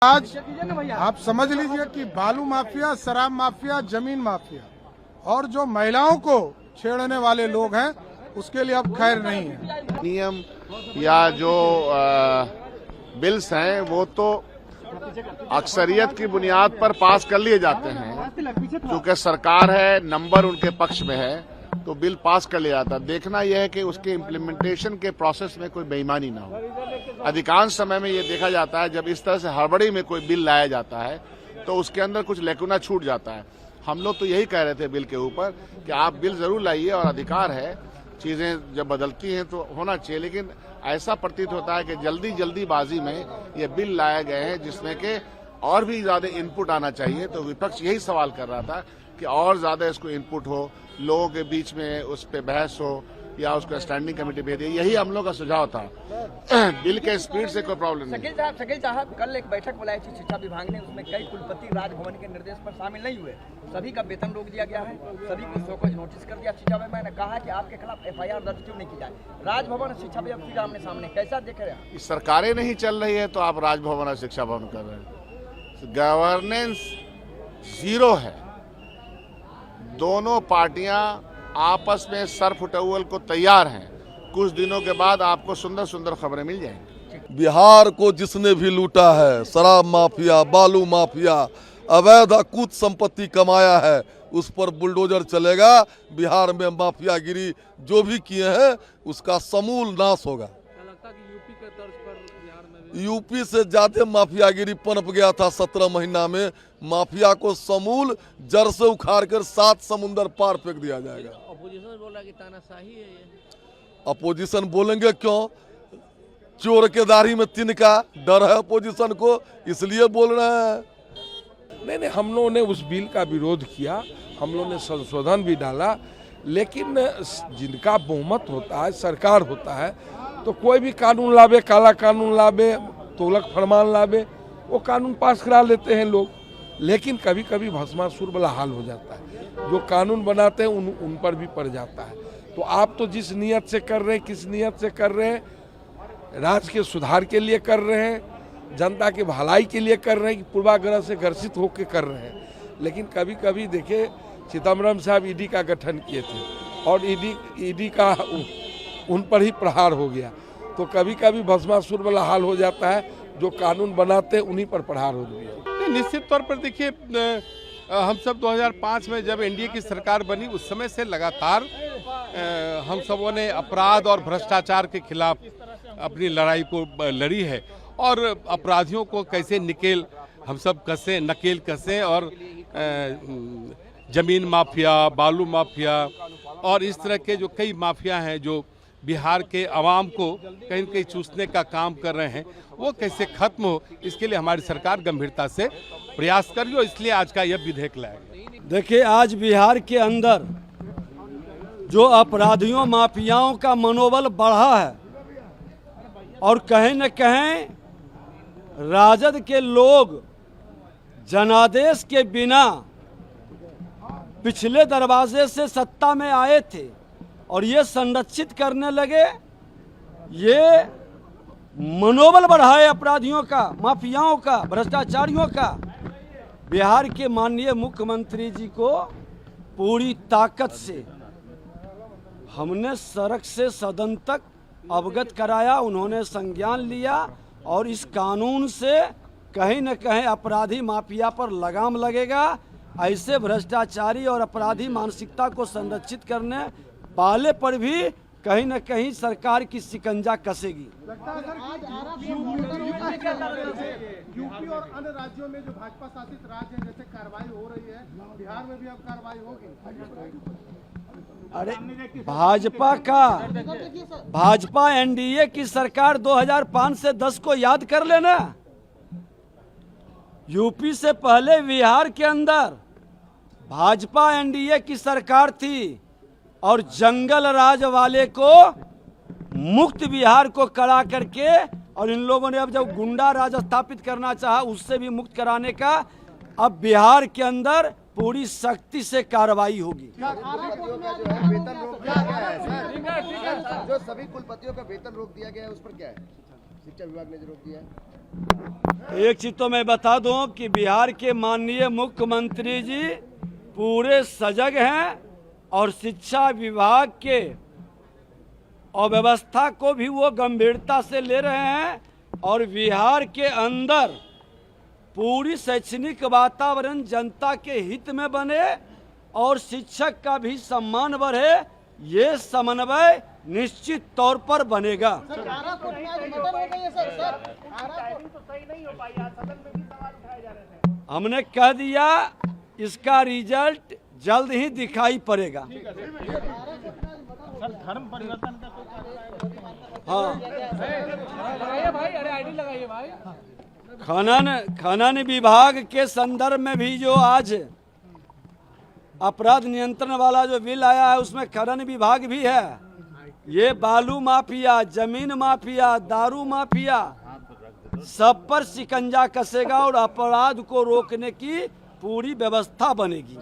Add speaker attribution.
Speaker 1: आज आप समझ लीजिए कि बालू माफिया, शराब माफिया, जमीन माफिया और जो महिलाओं को छेड़ने वाले लोग हैं उसके लिए अब खैर नहीं है।
Speaker 2: नियम या जो बिल्स हैं वो तो अक्सरियत की बुनियाद पर पास कर लिए जाते हैं। क्योंकि सरकार है, नंबर उनके पक्ष में है, तो बिल पास कर लिया जाता है। देखना यह है कि उसके इम्प्लीमेंटेशन के प्रोसेस में कोई बेईमानी ना हो। अधिकांश समय में ये देखा जाता है जब इस तरह से हड़बड़ी में कोई बिल लाया जाता है तो उसके अंदर कुछ लेकुना छूट जाता है। हम लोग तो यही कह रहे थे बिल के ऊपर कि आप बिल जरूर लाइए और अधिकार है, चीजें जब बदलती हैं तो होना चाहिए, लेकिन ऐसा प्रतीत होता है कि जल्दीबाजी में ये बिल लाए गए हैं जिसमें कि और भी ज्यादा इनपुट आना चाहिए। तो विपक्ष यही सवाल कर रहा था कि और ज्यादा इसको इनपुट हो, लोगों के बीच में उस पे बहस हो या उसको स्टैंडिंग कमेटी भेज दी। यही हम लोग का सुझाव था। बिल के स्पीड से कोई प्रॉब्लम नहीं।
Speaker 3: शकील साहब, कल एक बैठक बुलाई थी शिक्षा विभाग ने, उसमें कई कुलपति राजभवन के निर्देश पर शामिल नहीं हुए। सभी का वेतन रोक दिया गया है, सभी को शोकॉज नोटिस कर दिया। शिक्षा विभाग ने कहा कि आपके खिलाफ FIR दर्ज क्यों नहीं की जाए। राजभवन शिक्षा विभाग फिर आमने सामने, कैसा देख रहे हैं?
Speaker 2: सरकारें नहीं चल रही है तो आप राजभवन और शिक्षा भवन कर रहे हैं। गवर्नेंस जीरो है। दोनों पार्टियां आपस में सर फुटौल को तैयार हैं। कुछ दिनों के बाद आपको सुंदर सुंदर खबरें मिल जाएंगी।
Speaker 4: बिहार को जिसने भी लूटा है, शराब माफिया, बालू माफिया, अवैध अकूत संपत्ति कमाया है, उस पर बुलडोजर चलेगा। बिहार में माफियागिरी जो भी किए हैं उसका समूल नाश होगा। यूपी से ज्यादा माफियागिरी पनप गया था 17 महीना में। माफिया को समूल जड़ से उखाड़ कर 7 समुंदर पार फेंक दिया जाएगा।
Speaker 5: अपोजिशन बोल रहा कि तानाशाही है ये।
Speaker 4: अपोजिशन बोलेंगे क्यों? चोर के दाढ़ी में तिनका, डर है अपोजिशन को, इसलिए बोल रहे हैं।
Speaker 6: नहीं, हम लोगों ने उस बिल का विरोध किया, हम लोगों ने संशोधन भी डाला, लेकिन जिनका बहुमत होता है, सरकार होता है, तो कोई भी कानून लावे, काला कानून लावे, तोलक फरमान लावे, वो कानून पास करा लेते हैं लोग। लेकिन कभी कभी भस्मासुर वाला हाल हो जाता है। जो कानून बनाते हैं उन पर भी पड़ जाता है। तो आप तो जिस नियत से कर रहे हैं, किस नियत से कर रहे हैं, राज्य के सुधार के लिए कर रहे हैं, जनता की भलाई के लिए कर रहे हैं, कि पूर्वाग्रह से ग्रसित होकर कर रहे हैं। लेकिन कभी कभी देखिए, चिदम्बरम साहब ED का गठन किए थे और ईडी का उन पर ही प्रहार हो गया। तो कभी कभी भस्मासुर वाला हाल हो जाता है। जो कानून बनाते हैं उन्हीं पर प्रहार हो गया।
Speaker 7: निश्चित तौर पर देखिए, हम सब 2005 में जब NDA की सरकार बनी उस समय से लगातार हम सबों ने अपराध और भ्रष्टाचार के खिलाफ अपनी लड़ाई को लड़ी है और अपराधियों को कैसे हम सब नकेल कसें और जमीन माफिया, बालू माफिया और इस तरह के जो कई माफिया हैं जो बिहार के अवाम को कहीं न कहीं चूसने का काम कर रहे हैं, वो कैसे खत्म हो, इसके लिए हमारी सरकार गंभीरता से प्रयास कर रही है। इसलिए आज का यह विधेयक लाया।
Speaker 8: देखिए, आज बिहार के अंदर जो अपराधियों, माफियाओं का मनोबल बढ़ा है और कहीं न कहीं राजद के लोग जनादेश के बिना पिछले दरवाजे से सत्ता में आए थे और ये संरक्षित करने लगे। ये मनोबल बढ़ाए अपराधियों का, माफियाओं का, भ्रष्टाचारियों का। बिहार के माननीय मुख्यमंत्री जी को पूरी ताकत से हमने सड़क से सदन तक अवगत कराया, उन्होंने संज्ञान लिया और इस कानून से कहीं न कहीं अपराधी माफिया पर लगाम लगेगा। ऐसे भ्रष्टाचारी और अपराधी मानसिकता को संरक्षित करने वाले पर भी कहीं न कहीं सरकार की शिकंजा कसेगी।
Speaker 1: यूपी और अन्य राज्यों में जो भाजपा शासित राज्य हैं, जैसे कार्रवाई हो रही है, बिहार में भी अब कार्रवाई होगी।
Speaker 8: अरे भाजपा NDA की सरकार 2005 से 10 को याद कर लेना। यूपी से पहले बिहार के अंदर भाजपा NDA की सरकार थी और जंगल राज वाले को मुक्त बिहार को कड़ा करके, और इन लोगों ने अब जब गुंडा राज स्थापित करना चाहा उससे भी मुक्त कराने का, अब बिहार के अंदर पूरी सख्ती से कार्रवाई होगी।
Speaker 3: जो सभी कुलपतियों का वेतन रोक दिया गया है, उस पर क्या है? शिक्षा विभाग ने जो रोक दिया है।
Speaker 8: एक चीज तो मैं बता दूं कि बिहार के माननीय मुख्यमंत्री जी पूरे सजग हैं और शिक्षा विभाग के अव्यवस्था को भी वो गंभीरता से ले रहे हैं और बिहार के अंदर पूरी शैक्षणिक वातावरण जनता के हित में बने और शिक्षक का भी सम्मान बढ़े, ये समन्वय निश्चित तौर पर बनेगा। हमने कह दिया इसका रिजल्ट जल्द ही दिखाई पड़ेगा।
Speaker 9: धर्म परिवर्तन का
Speaker 8: हाँ, खनन विभाग के संदर्भ में भी जो आज अपराध नियंत्रण वाला जो बिल आया है उसमें खनन विभाग भी है। ये बालू माफिया, जमीन माफिया, दारू माफिया सब पर शिकंजा कसेगा और अपराध को रोकने की पूरी व्यवस्था बनेगी।